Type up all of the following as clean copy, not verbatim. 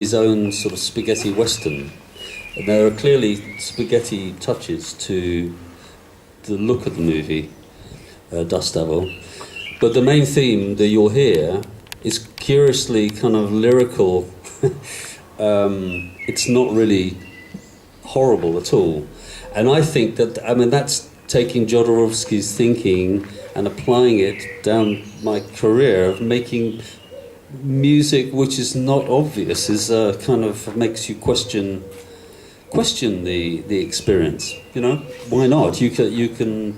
his own sort of spaghetti western. And there are clearly spaghetti touches to the look of the movie, Dust Devil. But the main theme that you'll hear is curiously kind of lyrical. It's not really horrible at all. And I think that, I mean, that's taking Jodorowsky's thinking and applying it down my career of making music which is not obvious, is kind of makes you question the experience. You know, why not? You can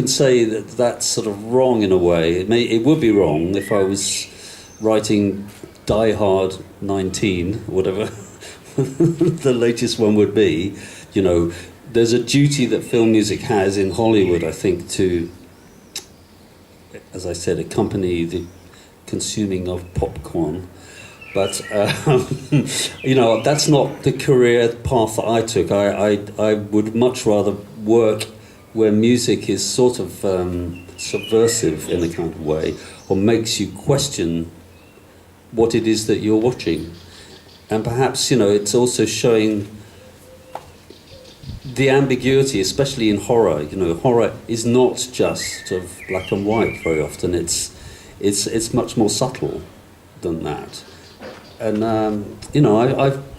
say that that's sort of wrong in a way. It would be wrong if I was writing Die Hard 19, whatever the latest one would be. You know, there's a duty that film music has in Hollywood, I think, to, as I said, accompany the consuming of popcorn. But, you know, that's not the career path that I took. I would much rather work where music is sort of subversive in a kind of way, or makes you question what it is that you're watching. And perhaps, you know, it's also showing the ambiguity, especially in horror. You know, horror is not just sort of black and white very often. It's much more subtle than that. And you know,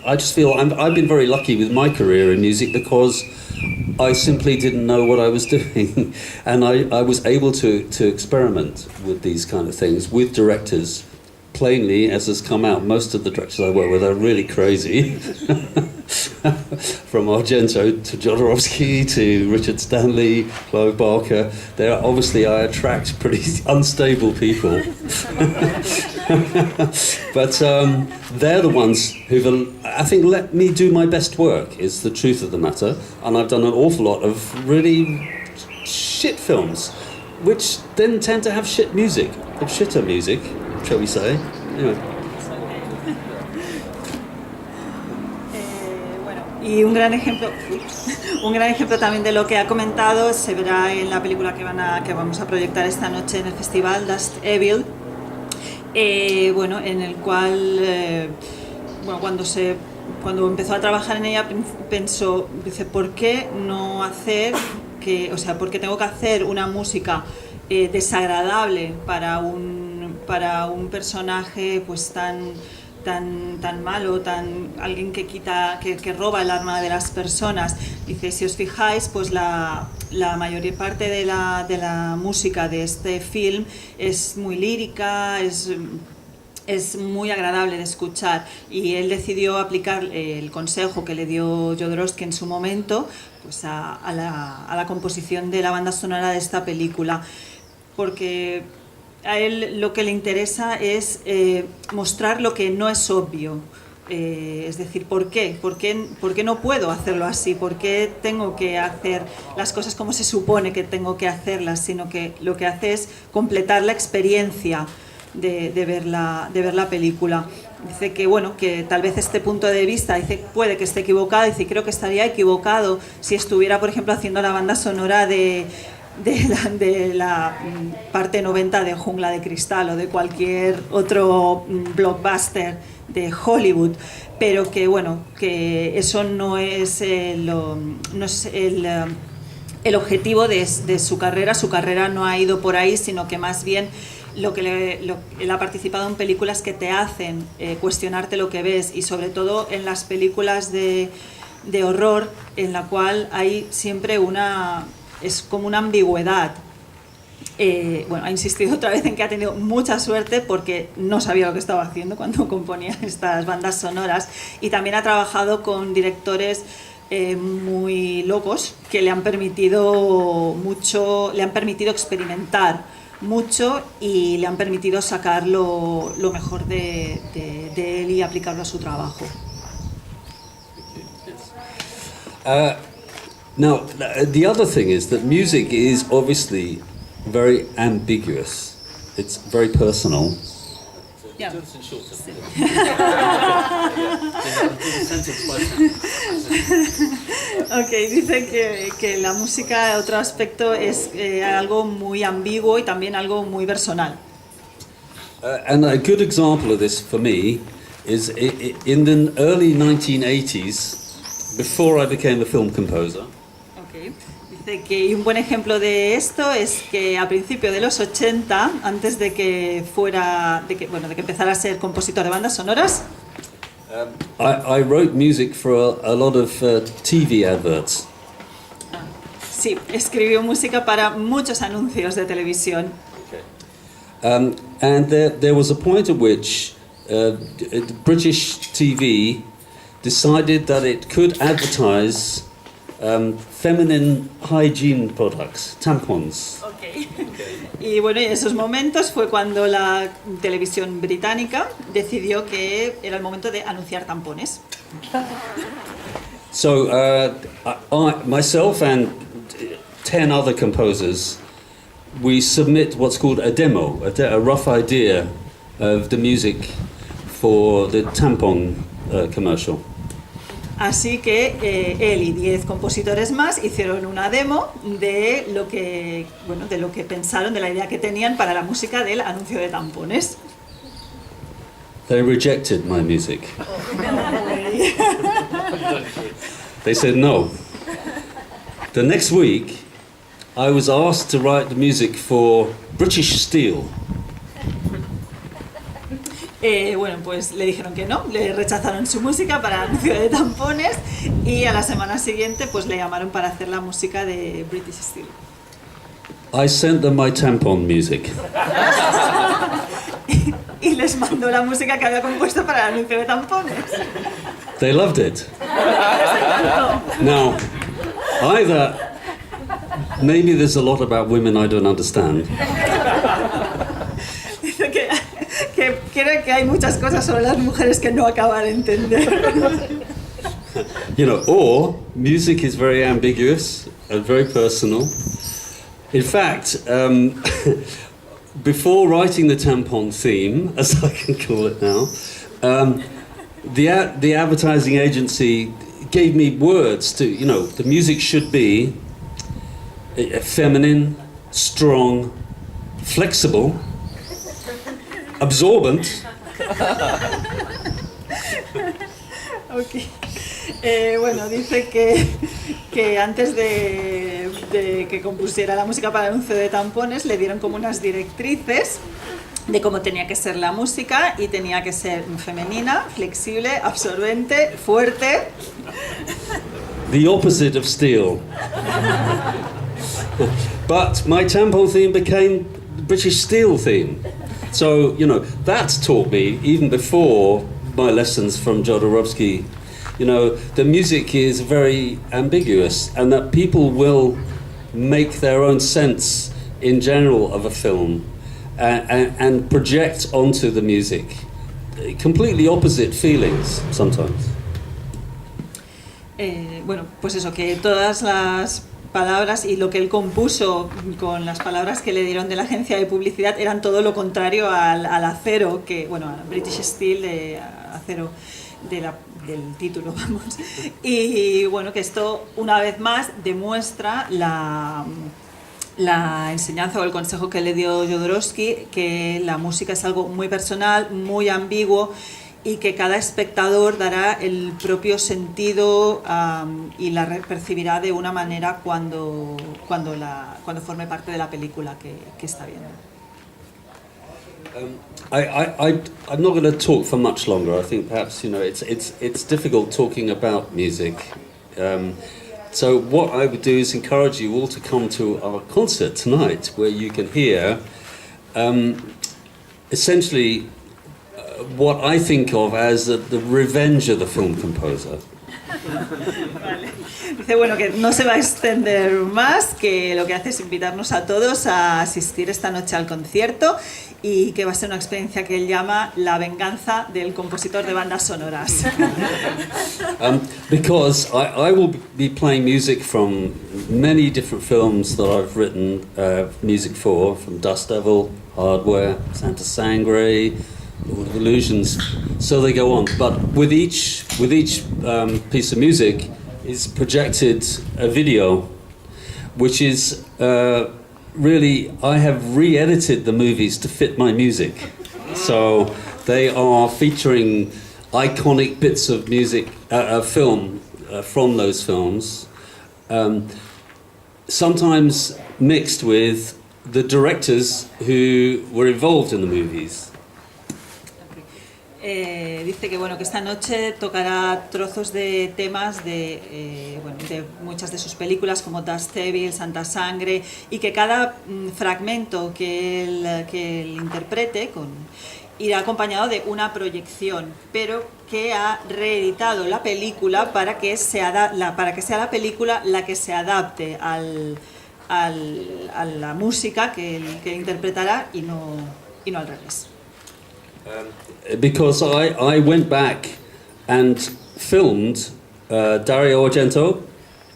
I just feel I've been very lucky with my career in music because I simply didn't know what I was doing, and I was able to experiment with these kind of things with directors. Plainly, as has come out, most of the directors I work with are really crazy. From Argento to Jodorowsky to Richard Stanley, Clive Barker. I attract pretty unstable people. But they're the ones who've, I think, let me do my best work, is the truth of the matter. And I've done an awful lot of really shit films, which then tend to have shit music, or shitter music, shall we say. Anyway. Y un gran ejemplo también de lo que ha comentado se verá en la película que vamos a proyectar esta noche en el festival, Dust Evil, bueno, en el cual bueno, cuando empezó a trabajar en ella pensó, dice, ¿por qué no hacer por qué tengo que hacer una música desagradable para un personaje pues tan malo, alguien que roba el alma de las personas? Dice, si os fijáis, pues la mayor parte de la música de este film es muy lírica, es muy agradable de escuchar, y él decidió aplicar el consejo que le dio Jodorowsky en su momento, pues a la composición de la banda sonora de esta película, porque a él lo que le interesa es mostrar lo que no es obvio. Es decir, ¿por qué? ¿Por qué no puedo hacerlo así? ¿Por qué tengo que hacer las cosas como se supone que tengo que hacerlas? Sino que lo que hace es completar la experiencia de ver la película. Dice que, bueno, que tal vez este punto de vista, dice, puede que esté equivocado, dice, creo que estaría equivocado si estuviera, por ejemplo, haciendo la banda sonora de la parte 90 de Jungla de Cristal o de cualquier otro blockbuster de Hollywood, pero que, bueno, que eso no es el objetivo de su carrera. Su carrera no ha ido por ahí, sino que más bien él ha participado en películas que te hacen cuestionarte lo que ves, y sobre todo en las películas de horror, en la cual hay siempre es como una ambigüedad. Bueno, ha insistido otra vez en que ha tenido mucha suerte porque no sabía lo que estaba haciendo cuando componía estas bandas sonoras, y también ha trabajado con directores muy locos que le han permitido experimentar mucho y le han permitido sacar lo mejor de él y aplicarlo a su trabajo. Now, the other thing is that music is obviously very ambiguous. It's very personal. Yeah. Okay, dice que la música, otro aspecto, es algo muy ambiguo y también algo muy personal. And a good example of this for me is in the early 1980s, before I became a film composer. Okay. Dice que un buen ejemplo de esto es que a principios de los 80, antes de que empezara a ser compositor de bandas sonoras, I wrote music for a lot of TV adverts. sí, escribió música para muchos anuncios de televisión. And there was a point at which British TV decided that it could advertise feminine hygiene products, tampons. Okay. Y bueno, en esos momentos fue cuando la televisión británica decidió que era el momento de anunciar tampones. So myself and 10 other composers, we submit what's called a demo, a rough idea of the music for the tampon commercial. Así que él y 10 compositores más hicieron una demo de lo que pensaron, de la idea que tenían para la música del anuncio de tampones. They rejected my music. They said no. The next week, I was asked to write the music for British Steel. Bueno, pues le dijeron que no, le rechazaron su música para el anuncio de tampones y a la semana siguiente pues le llamaron para hacer la música de British Steel. I sent them my tampon music. Y les mandó la música que había compuesto para el anuncio de tampones. They loved it. Now, either maybe there's a lot about women I don't understand. Dice que creo que hay muchas cosas sobre las mujeres que no acaba de entender. You know, or music is very ambiguous and very personal. In fact, before writing the tampon theme, as I can call it now, the advertising agency gave me words to, you know, the music should be feminine, strong, flexible, absorbent. Okay. Bueno, dice que antes de que compusiera la música para el anuncio de tampones le dieron como unas directrices de cómo tenía que ser la música y tenía que ser femenina, flexible, absorbente, fuerte. The opposite of steel. But my tampon theme became the British Steel theme. So, you know, that taught me, even before my lessons from Jodorowsky, you know, the music is very ambiguous and that people will make their own sense in general of a film and project onto the music completely opposite feelings sometimes. Bueno, pues eso, que todas las palabras y lo que él compuso con las palabras que le dieron de la agencia de publicidad eran todo lo contrario al acero, que, bueno, al British Steel, de acero del título, vamos. Y bueno, que esto una vez más demuestra la enseñanza o el consejo que le dio Jodorowsky, que la música es algo muy personal, muy ambiguo, y que cada espectador dará el propio sentido y la percibirá de una manera cuando forme parte de la película que está viendo. I'm not going to talk for much longer. I think perhaps, you know, it's difficult talking about music. So what I would do is encourage you all to come to our concert tonight, where you can hear essentially what I think of as the revenge of the film composer. Vale. Dice, bueno, que no se va a extender más, que lo que hace es invitarnos a todos a asistir esta noche al concierto y que va a ser una experiencia que él llama la venganza del compositor de bandas sonoras. Because I will be playing music from many different films that I've written music for, from Dust Devil, Hardware, Santa Sangre, Illusions, so they go on. But with each piece of music is projected a video, which is really, I have re-edited the movies to fit my music. So they are featuring iconic bits of music, film from those films, sometimes mixed with the directors who were involved in the movies. Dice que bueno, que esta noche tocará trozos de temas de muchas de sus películas como Dust Evil, Santa Sangre, y que cada fragmento que él interprete irá acompañado de una proyección, pero que ha reeditado la película para que sea la película la que se adapte a la música que él interpretará y no al revés. Because I went back and filmed Dario Argento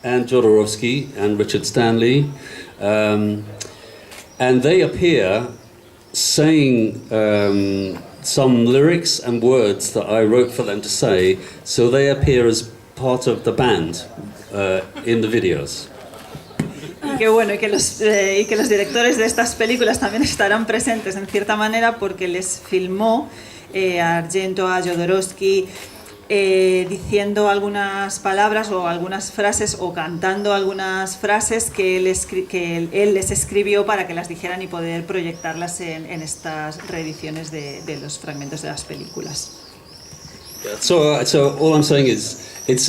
and Jodorowsky and Richard Stanley, and they appear saying some lyrics and words that I wrote for them to say, so they appear as part of the band in the videos. Y que bueno, y que los directores de estas películas también estarán presentes en cierta manera porque les filmó a Argento, a Jodorowsky, diciendo algunas palabras o algunas frases o cantando algunas frases que él les escribió para que las dijeran y poder proyectarlas en estas reediciones de los fragmentos de las películas. So all I'm saying is it's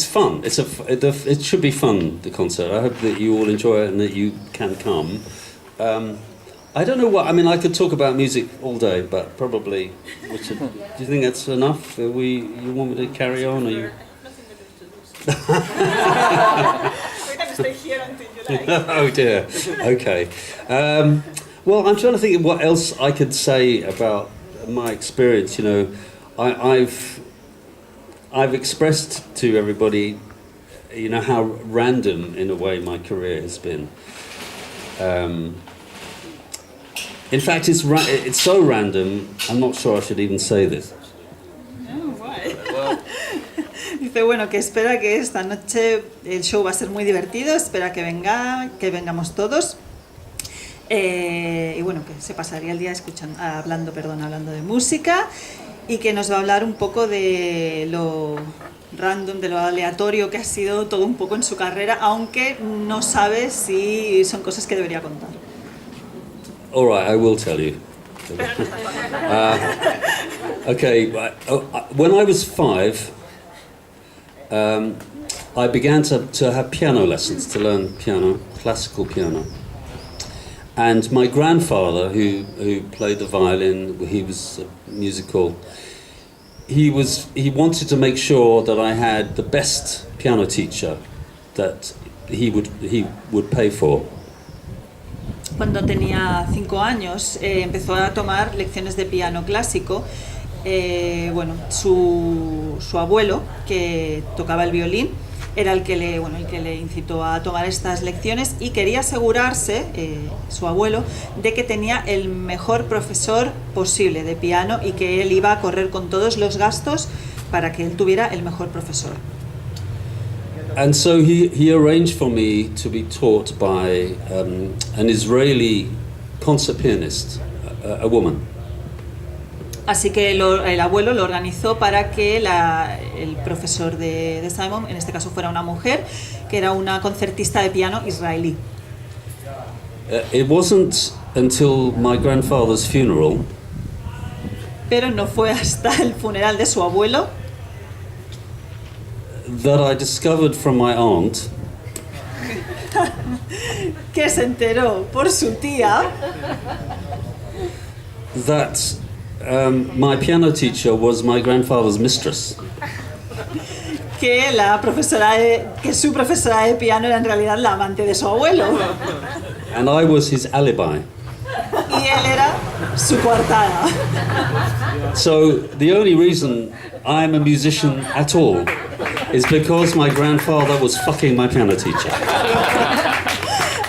fun. It should be fun, the concert. I hope that you all enjoy it and that you can come. I don't know what, I mean, I could talk about music all day, but probably, Richard, do you think that's enough? You want me to carry on? Or you? Oh dear, okay. Well, I'm trying to think of what else I could say about my experience. You know, I've expressed to everybody, you know, how random, in a way, my career has been. In fact, it's so random, I'm not sure I should even say this. Oh, why? Dice, bueno, que espera que esta noche el show va a ser muy divertido, espera que vengamos todos. Y bueno, que se pasaría el día hablando de música y que nos va a hablar un poco de lo random, de lo aleatorio que ha sido todo un poco en su carrera, aunque no sabe si son cosas que debería contar. All right, I will tell you. Okay, when I was 5, I began to have piano lessons, to learn piano, classical piano. And my grandfather, who played the violin, he was musical. He wanted to make sure that I had the best piano teacher that he would pay for. Cuando tenía 5 años empezó a tomar lecciones de piano clásico. Bueno, su abuelo, que tocaba el violín, era el que le incitó a tomar estas lecciones y quería asegurarse, su abuelo, de que tenía el mejor profesor posible de piano y que él iba a correr con todos los gastos para que él tuviera el mejor profesor. And so he arranged for me to be taught by an Israeli concert pianist, a woman. Así que el abuelo lo organizó para que el profesor de Simon, en este caso, fuera una mujer, que era una concertista de piano israelí. It wasn't until my grandfather's funeral. Pero no fue hasta el funeral de su abuelo That I discovered from my aunt que se enteró por su tía that my piano teacher was my grandfather's mistress. Que su profesora de piano era en realidad la amante de su abuelo. And I was his alibi. Y él era su coartada. So the only reason I'm a musician at all is because my grandfather was fucking my piano teacher.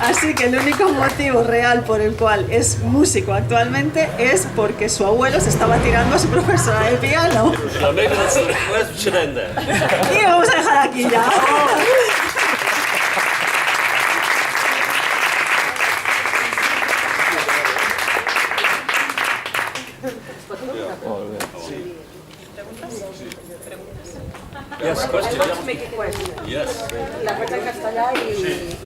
Así que el único motivo real por el cual es músico actualmente es porque su abuelo se estaba tirando a su profesora de piano. Y vamos a dejar aquí ya. Sí. Yes, question. Make a question. Yes. La cosa en castellà y...